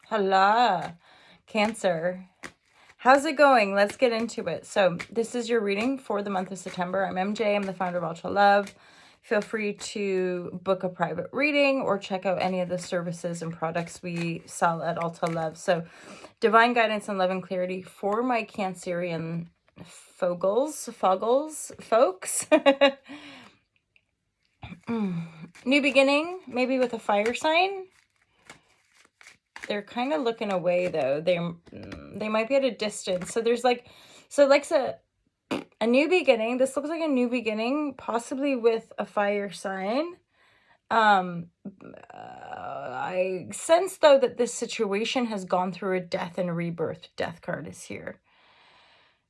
Hello, Cancer. How's it going? Let's get into it. So this is your reading for the month of September. I'm MJ. I'm the founder of Ultra Love. Feel free to book a private reading or check out any of the services and products we sell at Ultra Love. So divine guidance and love and clarity for my Cancerian folks. New beginning, maybe with a fire sign. They're kind of looking away though. They might be at a distance. So there's like a new beginning. This looks like a new beginning, possibly with a fire sign. I sense though that this situation has gone through a death and rebirth. Death card is here.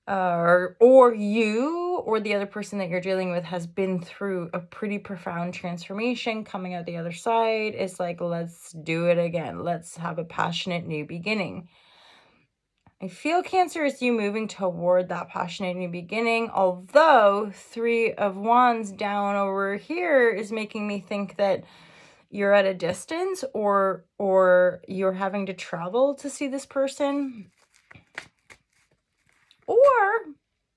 Or you or the other person that you're dealing with has been through a pretty profound transformation. Coming out the other side is like, let's do it again. Let's have a passionate new beginning. I feel Cancer is you moving toward that passionate new beginning, although 3 of Wands down over here is making me think that you're at a distance or you're having to travel to see this person. Or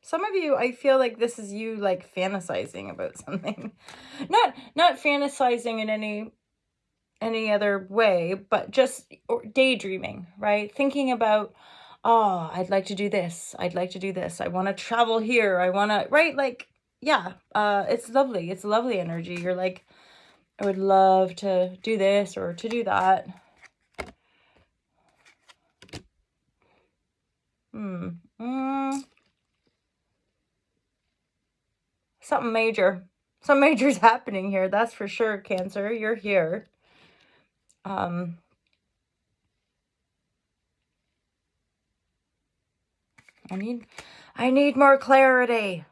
some of you, I feel like this is you like fantasizing about something. Not fantasizing in any other way, but just daydreaming, right? Thinking about, oh, I'd like to do this. I'd like to do this. I want to travel here. I want to, right? Like, yeah, it's lovely. It's lovely energy. You're like, I would love to do this or to do that. Something major's happening here. That's for sure, Cancer. You're here. I need more clarity.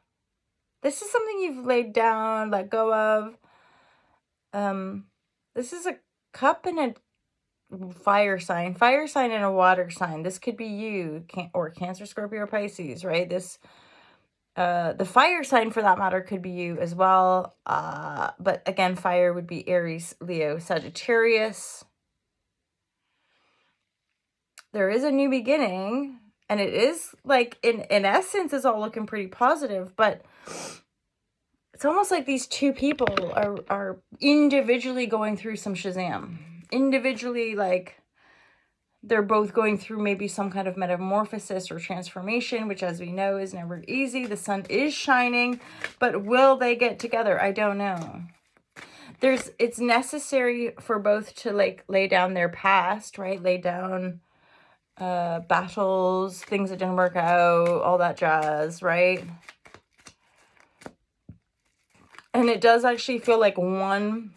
This is something you've laid down, let go of. This is a cup and a fire sign and a water sign. This could be you, or Cancer, Scorpio, or Pisces, right? This, the fire sign for that matter could be you as well. But again, fire would be Aries, Leo, Sagittarius. There is a new beginning, and it is like in essence it's all looking pretty positive, but it's almost like these two people are individually going through some Shazam. Individually, like they're both going through maybe some kind of metamorphosis or transformation, which as we know is never easy. The sun is shining, but will they get together? I don't know. It's necessary for both to like lay down their past, right? Lay down battles, things that didn't work out, all that jazz, right? And it does actually feel like one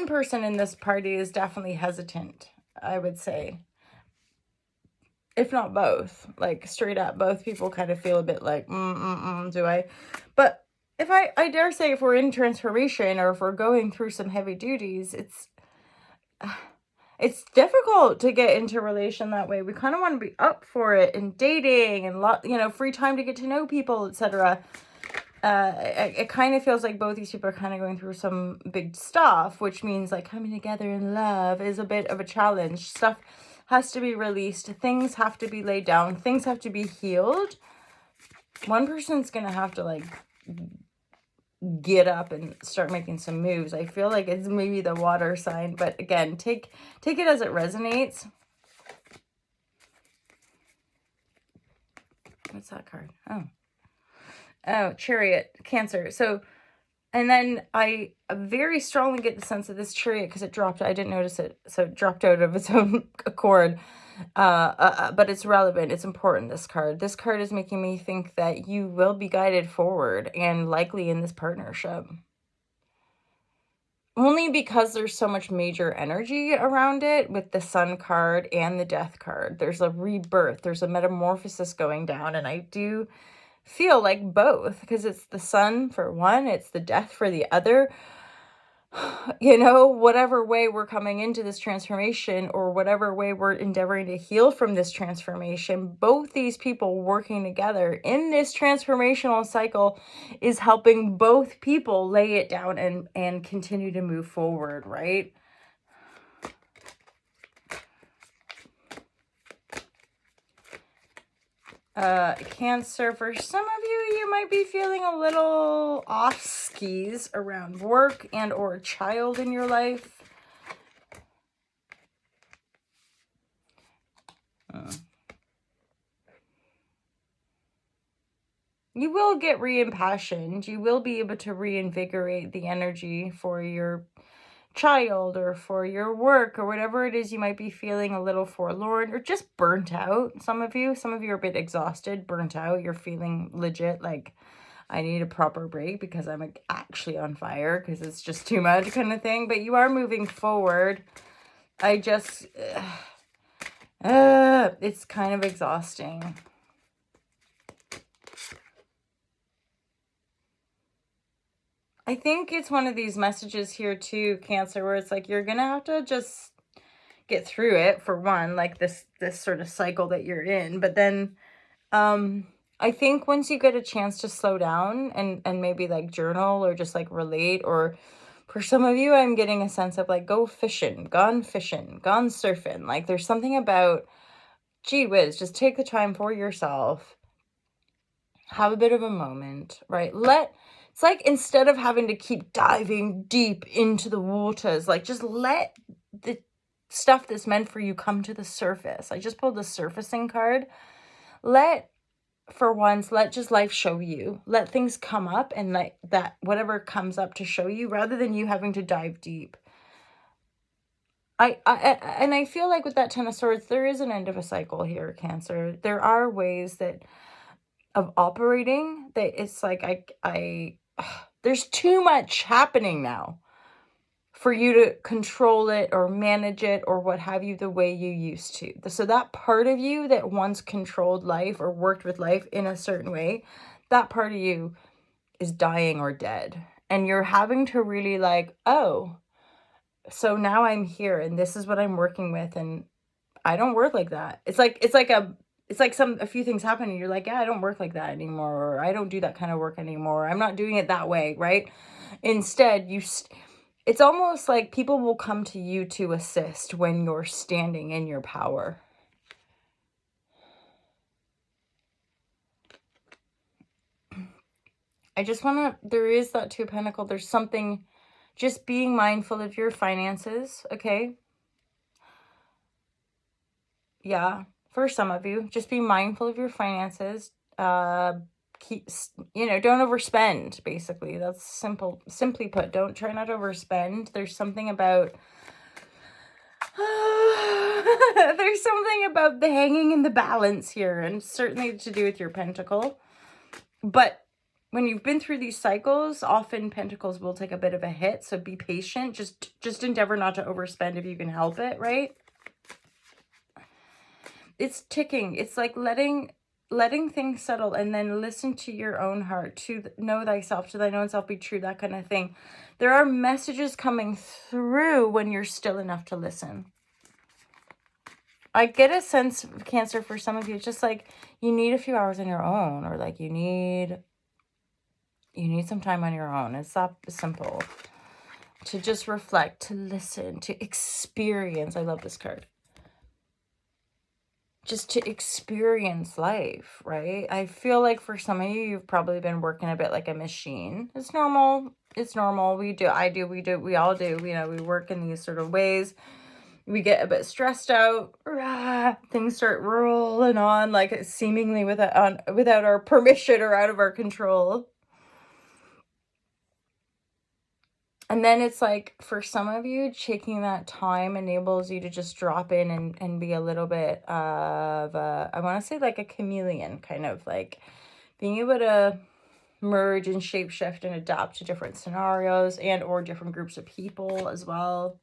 person in this party is definitely hesitant, I would say. If not both, like straight up, both people kind of feel a bit like, do I? But if I dare say, if we're in transformation or if we're going through some heavy duties, it's difficult to get into a relation that way. We kind of want to be up for it and dating and free time to get to know people, etc. It kind of feels like both these people are kind of going through some big stuff, which means like coming together in love is a bit of a challenge. Stuff has to be released. Things have to be laid down. Things have to be healed. One person's going to have to like get up and start making some moves. I feel like it's maybe the water sign, but again, take it as it resonates. What's that card? Oh, Chariot, Cancer. So, and then I very strongly get the sense of this Chariot because it dropped. I didn't notice it, so it dropped out of its own accord. But it's relevant. It's important, this card. This card is making me think that you will be guided forward and likely in this partnership. Only because there's so much major energy around it with the Sun card and the Death card. There's a rebirth. There's a metamorphosis going down. And I do feel like both, because it's the Sun for one, it's the Death for the other. Whatever way we're coming into this transformation or whatever way we're endeavoring to heal from this transformation, both these people working together in this transformational cycle is helping both people lay it down and continue to move forward, right? Cancer, for some of you, you might be feeling a little off skis around work and or a child in your life. You will get reimpassioned. You will be able to reinvigorate the energy for your child or for your work or whatever it is. You might be feeling a little forlorn or just burnt out. Some of you are a bit exhausted, burnt out. You're feeling legit like, I need a proper break because I'm like actually on fire because it's just too much kind of thing. But you are moving forward. I just, it's kind of exhausting. I think it's one of these messages here too, Cancer, where it's like, you're going to have to just get through it for one, like this sort of cycle that you're in. But then, I think once you get a chance to slow down and maybe like journal or just like relate, or for some of you, I'm getting a sense of like, go fishing, gone surfing. Like there's something about, gee whiz, just take the time for yourself. Have a bit of a moment, right? It's like, instead of having to keep diving deep into the waters, like just let the stuff that's meant for you come to the surface. I just pulled the surfacing card. For once, let just life show you. Let things come up and let that, whatever comes up to show you, rather than you having to dive deep. I feel like with that Ten of Swords, there is an end of a cycle here, Cancer. There are ways of operating that it's like, there's too much happening now for you to control it or manage it or what have you the way you used to. So that part of you that once controlled life or worked with life in a certain way, that part of you is dying or dead. And you're having to really like, oh, so now I'm here and this is what I'm working with, and I don't work like that. It's like a few things happen and you're like, yeah, I don't work like that anymore, or I don't do that kind of work anymore. I'm not doing it that way, right? Instead, it's almost like people will come to you to assist when you're standing in your power. I just there is that Two of Pentacles. There's something, just being mindful of your finances, okay? Yeah, for some of you, just be mindful of your finances. Don't overspend, basically. That's simply put. Try not to overspend. There's something about there's something about the hanging in the balance here, and certainly to do with your pentacle. But when you've been through these cycles, often pentacles will take a bit of a hit, so be patient. Just endeavor not to overspend if you can help it, right? It's ticking. It's like letting things settle, and then listen to your own heart, to know thyself, to thine own self be true, that kind of thing. There are messages coming through when you're still enough to listen. I get a sense, Cancer, for some of you, it's just like you need a few hours on your own, or like you need some time on your own. It's that simple. To just reflect, to listen, to experience. I love this card. Just to experience life, right? I feel like for some of you, you've probably been working a bit like a machine. It's normal. It's normal. We all do. We work in these sort of ways. We get a bit stressed out. Things start rolling on like seemingly without our permission or out of our control. And then it's like, for some of you, taking that time enables you to just drop in and be a little bit of I want to say like a chameleon, kind of like being able to merge and shapeshift and adapt to different scenarios and or different groups of people as well.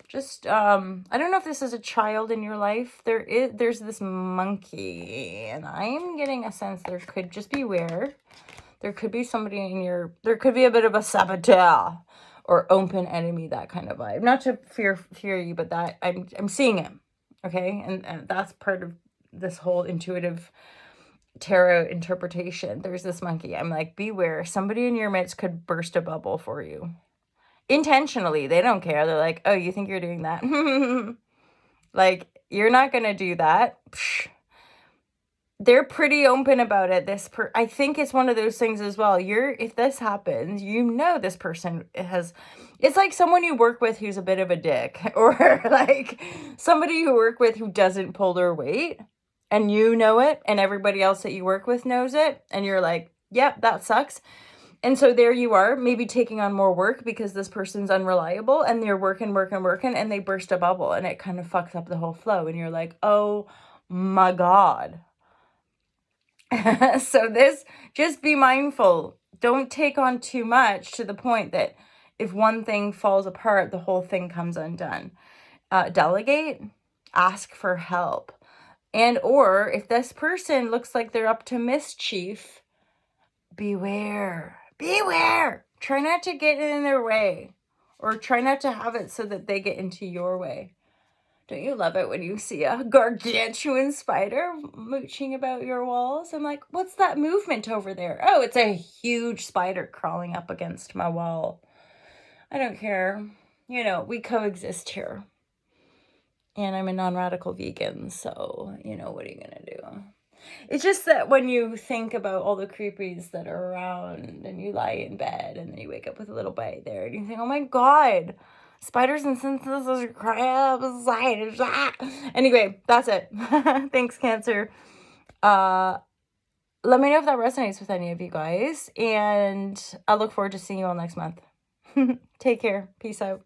Just, I don't know if this is a child in your life. There's this monkey, and I'm getting a sense there could just beware. There could be somebody there could be a bit of a saboteur or open enemy, that kind of vibe. Not to fear you, but that I'm seeing him, okay? And that's part of this whole intuitive tarot interpretation. There's this monkey. I'm like, beware. Somebody in your midst could burst a bubble for you. Intentionally. They don't care. They're like, oh, you think you're doing that? Like, You're not going to do that. Psh. They're pretty open about it. I think it's one of those things as well. If this happens, this person it's like someone you work with who's a bit of a dick, or like somebody you work with who doesn't pull their weight, and you know it, and everybody else that you work with knows it, and you're like, yep, that sucks. And so there you are, maybe taking on more work because this person's unreliable, and they're working, and they burst a bubble, and it kind of fucks up the whole flow, and you're like, oh my God. So just be mindful. Don't take on too much to the point that if one thing falls apart, the whole thing comes undone. Delegate, ask for help. And or if this person looks like they're up to mischief, beware. Try not to get in their way, or try not to have it so that they get into your way. Don't you love it when you see a gargantuan spider mooching about your walls? I'm like, what's that movement over there? Oh, it's a huge spider crawling up against my wall. I don't care. We coexist here. And I'm a non-radical vegan, so, what are you going to do? It's just that when you think about all the creepies that are around, and you lie in bed, and then you wake up with a little bite there, and you think, oh my God, spiders and synthesis crabs. Anyway, that's it. Thanks, Cancer. Let me know if that resonates with any of you guys, and I look forward to seeing you all next month. Take care. Peace out.